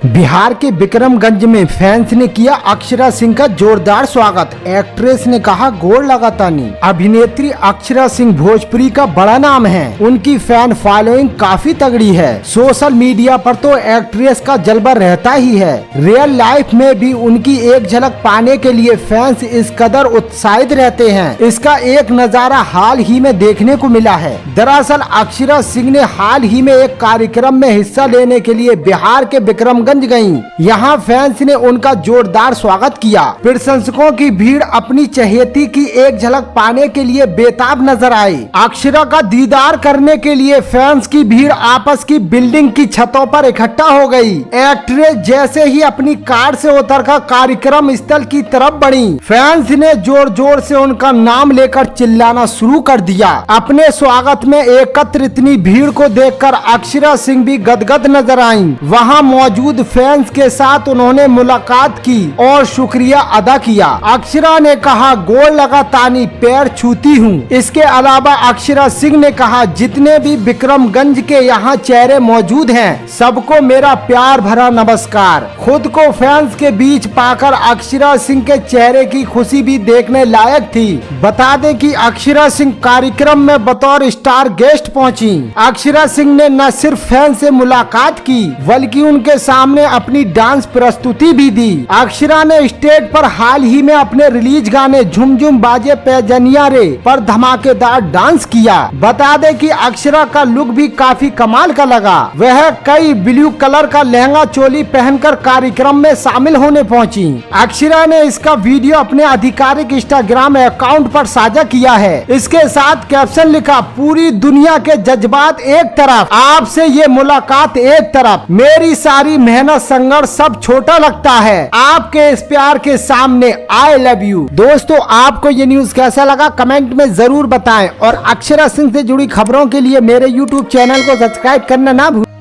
बिहार के विक्रमगंज में फैंस ने किया अक्षरा सिंह का जोरदार स्वागत। एक्ट्रेस ने कहा गोड़ लगा तानी। अभिनेत्री अक्षरा सिंह भोजपुरी का बड़ा नाम है। उनकी फैन फॉलोइंग काफी तगड़ी है। सोशल मीडिया पर तो एक्ट्रेस का जलवा रहता ही है। रियल लाइफ में भी उनकी एक झलक पाने के लिए फैंस इस कदर उत्साहित रहते हैं। इसका एक नजारा हाल ही में देखने को मिला है। दरअसल अक्षरा सिंह ने हाल ही में एक कार्यक्रम में हिस्सा लेने के लिए बिहार के विक्रमगंज गईं। यहाँ फैंस ने उनका जोरदार स्वागत किया। प्रशंसकों की भीड़ अपनी चहेती की एक झलक पाने के लिए बेताब नजर आई। अक्षरा का दीदार करने के लिए फैंस की भीड़ आपस की बिल्डिंग की छतों पर इकट्ठा हो गई। एक्ट्रेस जैसे ही अपनी कार से उतरकर कार्यक्रम स्थल की तरफ बढ़ी, फैंस ने जोर जोर से उनका नाम लेकर चिल्लाना शुरू कर दिया। अपने स्वागत में एकत्र इतनी भीड़ को देखकर अक्षरा सिंह भी गदगद नजर आईं। वहां मौजूद फैंस के साथ उन्होंने मुलाकात की और शुक्रिया अदा किया। अक्षरा ने कहा गोड़ लगा तानी, पैर छूती हूँ। इसके अलावा अक्षरा सिंह ने कहा जितने भी विक्रमगंज के यहाँ चेहरे मौजूद हैं, सबको मेरा प्यार भरा नमस्कार। खुद को फैंस के बीच पाकर अक्षरा सिंह के चेहरे की खुशी भी देखने लायक थी। बता दें कि अक्षरा सिंह कार्यक्रम में बतौर स्टार गेस्ट पहुंची। अक्षरा सिंह ने न सिर्फ फैन से मुलाकात की बल्कि उनके सामने अपनी डांस प्रस्तुति भी दी। अक्षरा ने स्टेज पर हाल ही में अपने रिलीज गाने झुम झुम बाजे पैजनिया रे पर धमाकेदार डांस किया। बता दें कि अक्षरा का लुक भी काफी कमाल का लगा। वह कई ब्लू कलर का लहंगा चोली पहनकर कार्यक्रम में शामिल होने पहुंची। अक्षरा ने इसका वीडियो अपने आधिकारिक इंस्टाग्राम अकाउंट पर साझा किया है। इसके साथ कैप्शन लिखा, पूरी दुनिया के जज्बात एक तरफ, आपसे ये मुलाकात एक तरफ, मेरी सारी मेहनत संघर्ष सब छोटा लगता है आपके इस प्यार के सामने। I love you. दोस्तों, आपको ये न्यूज कैसा लगा कमेंट में जरूर बताएं और अक्षरा सिंह से जुड़ी खबरों के लिए मेरे YouTube चैनल को सब्सक्राइब करना ना भूलें।